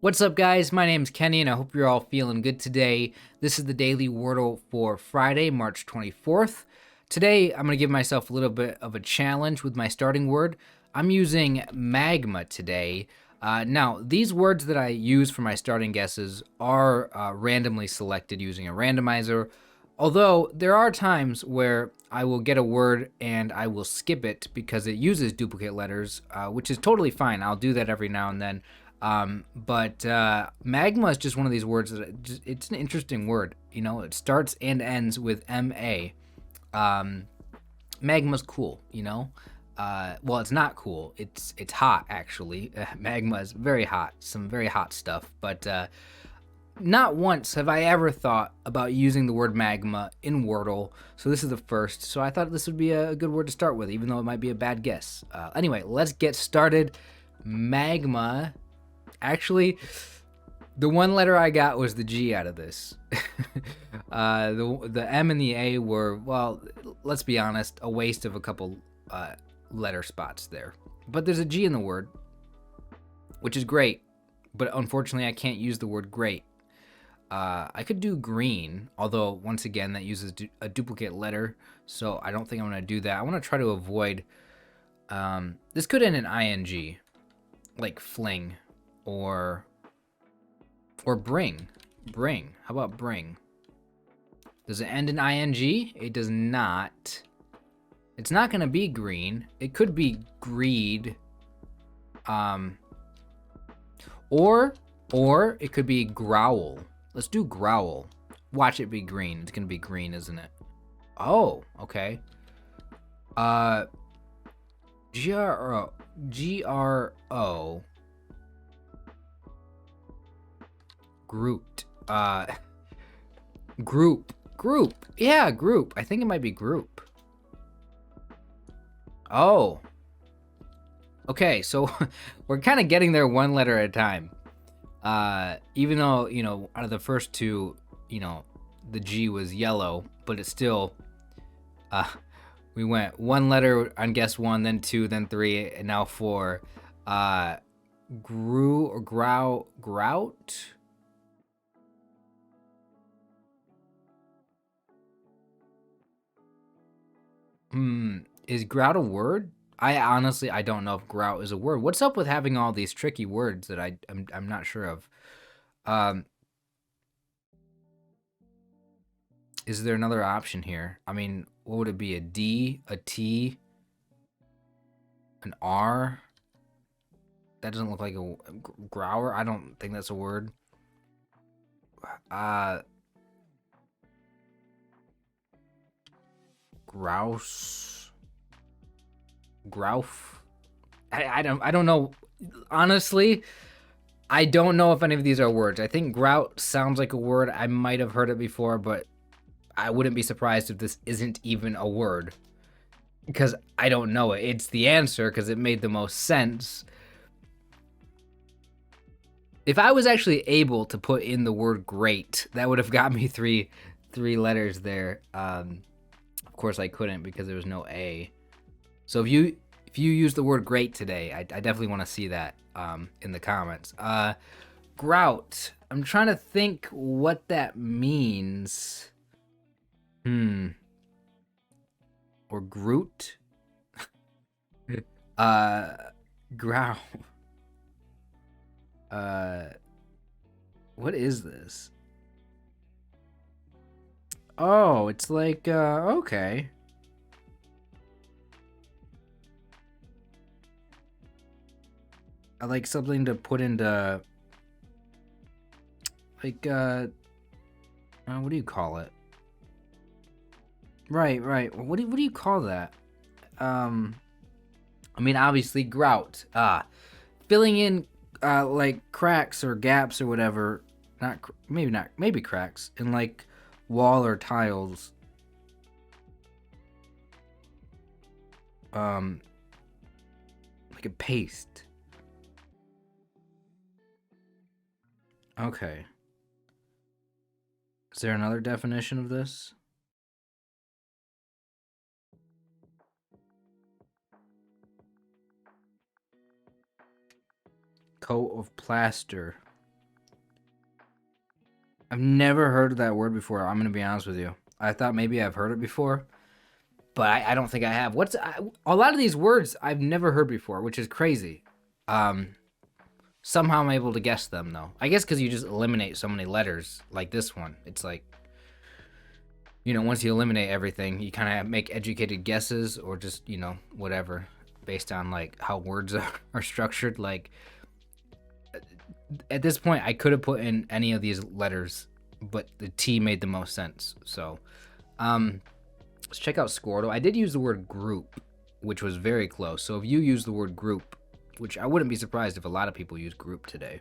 What's up, guys? My name's Kenny, and I hope you're all feeling good today. This is the Daily Wordle for Friday, March 24th. Today, I'm going to give myself a little bit of a challenge with my starting word. I'm using magma today. Now, these words that I use for my starting guesses are randomly selected using a randomizer, although there are times where I will get a word and I will skip it because it uses duplicate letters, which is totally fine. I'll do that every now and then. But magma is just one of these words that it's an interesting word. You know, it starts and ends with M-A. Magma's cool, you know? Well, it's not cool. It's hot, actually. Magma is very hot, some very hot stuff. But not once have I ever thought about using the word magma in Wordle, so this is the first. So I thought this would be a good word to start with, even though it might be a bad guess. Anyway, let's get started. Magma. Actually, the one letter I got was the G out of this. The M and the A were, well, let's be honest, a waste of a couple letter spots there. But there's a G in the word, which is great. But unfortunately, I can't use the word great. I could do green, although once again that uses a duplicate letter, so I don't think I'm going to do that. I want to try to avoid. This could end in ing, like fling, or bring. How about bring? Does it end in ing? It does not. It's not going to be green. It could be greed. Or it could be growl. Let's do growl. Watch it be green. It's gonna be green, isn't it? Oh, okay. G-R-O. Grouped. Group. Yeah, group. I think it might be group. Oh. Okay, so we're kind of getting there one letter at a time. Even though, you know, out of the first two, you know, the G was yellow, but it's still, we went one letter on guess one, then two, then three, and now four. Grout? Is grout a word? I honestly don't know if grout is a word. What's up with having all these tricky words that I'm not sure of? Is there another option here? I mean, what would it be? A D, a T, an R? That doesn't look like a grower. I don't think that's a word. Grouse. Grouf. I don't know. Honestly, I don't know if any of these are words. I think grout sounds like a word. I might have heard it before, but I wouldn't be surprised if this isn't even a word. Because I don't know it. It's the answer because it made the most sense. If I was actually able to put in the word great, that would have got me three letters there. Of course I couldn't because there was no A. So if you use the word great today, I definitely want to see that in the comments. Grout. I'm trying to think what that means. Or Groot. Growl. What is this? Oh, it's like, okay. I like something to put into, like, what do you call it? Right. What do you call that? I mean, obviously, grout. Filling in, like, cracks or gaps or whatever. Maybe cracks in, like, wall or tiles. Like a paste. Okay. Is there another definition of this? Coat of plaster. I've never heard of that word before. I'm gonna be honest with you. I thought maybe I've heard it before, but I don't think I have. A lot of these words I've never heard before, which is crazy. Somehow I'm able to guess them though. I guess because you just eliminate so many letters, like this one. It's like, once you eliminate everything, you kind of make educated guesses or just, whatever, based on like how words are structured. Like at this point, I could have put in any of these letters, but the T made the most sense. So, let's check out Scordle. I did use the word group, which was very close. So if you use the word group, which I wouldn't be surprised if a lot of people use group today.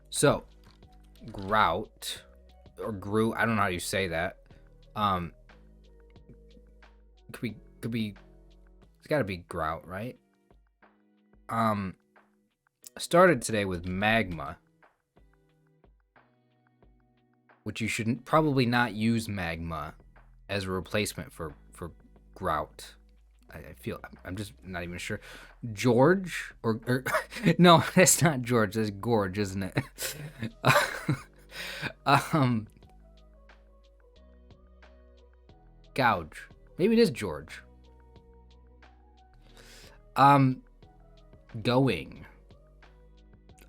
So grout or grew, I don't know how you say that. Could be it's gotta be grout, right? Started today with magma, which you should probably not use magma as a replacement for grout. I feel I'm just not even sure. George or no, that's not George. That's gorge, isn't it? Gouge. Maybe it is George. Going.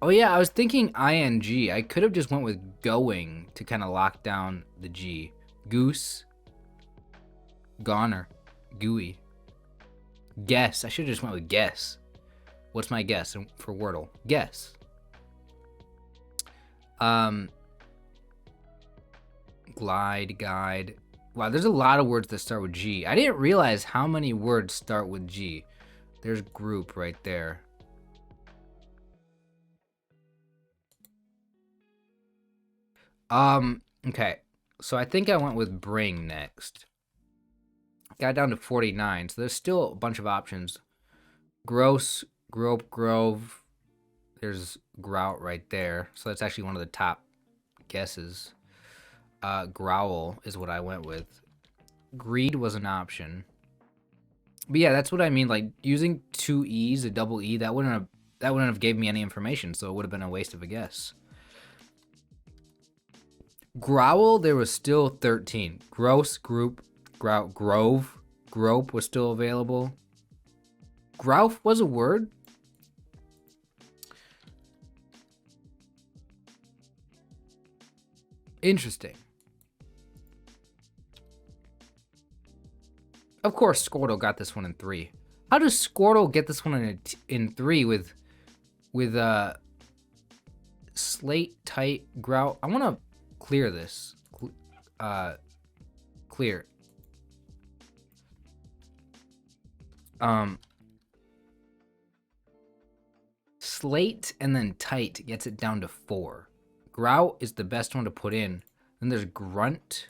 Oh yeah, I was thinking ing. I could have just went with going to kind of lock down the G. Goose. Goner. Gooey. Guess. I should have just went with guess. What's my guess for Wordle? Guess. Glide, guide. Wow, there's a lot of words that start with G. I didn't realize how many words start with G. There's group right there. Okay. So I think I went with bring next. Got down to 49, so there's still a bunch of options. Gross, grope, grove. There's grout right there. So that's actually one of the top guesses. Growl is what I went with. Greed was an option. But yeah, that's what I mean. Like using two E's, a double E, that wouldn't have gave me any information, so it would have been a waste of a guess. Growl, there was still 13. Gross, group, grout, grove, grope was still available. Grouf was a word. Interesting. Of course, Scordle got this one in 3. How does Scordle get this one in 3 with slate, tight, grout? I want to clear this. Clear. Slate and then tight gets it down to 4. Grout is the best one to put in. Then there's grunt.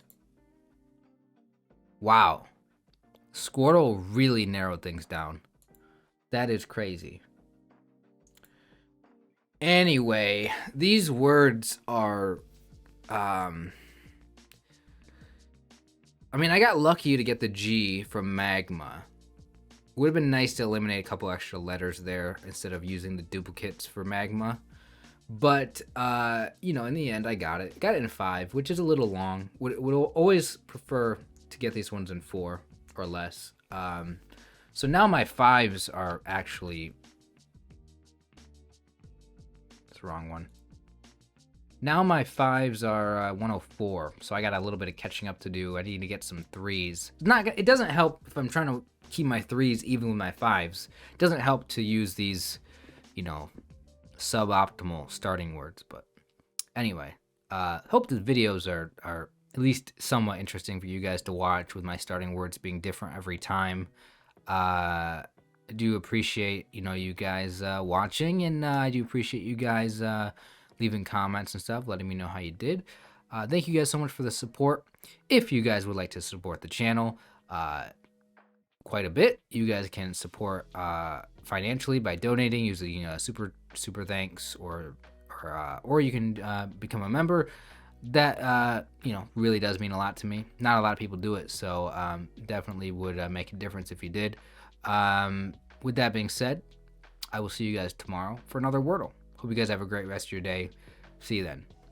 Wow. Scordle really narrowed things down. That is crazy. Anyway, these words are I mean, I got lucky to get the G from magma. Would have been nice to eliminate a couple extra letters there instead of using the duplicates for magma. But, in the end, I got it. Got it in 5, which is a little long. Would always prefer to get these ones in 4 or less. So now my 5s are actually... That's the wrong one. Now my 5s are 104, so I got a little bit of catching up to do. I need to get some 3s. It doesn't help if I'm trying to keep my 3s even with my 5s. It doesn't help to use these, suboptimal starting words. But anyway, hope the videos are at least somewhat interesting for you guys to watch with my starting words being different every time. I do appreciate, you guys watching, and I do appreciate you guys leaving comments and stuff, letting me know how you did. Thank you guys so much for the support. If you guys would like to support the channel quite a bit, you guys can support financially by donating using super thanks, or you can become a member. That really does mean a lot to me. Not a lot of people do it, so definitely would make a difference if you did. With that being said, I will see you guys tomorrow for another Wordle. Hope you guys have a great rest of your day. See you then.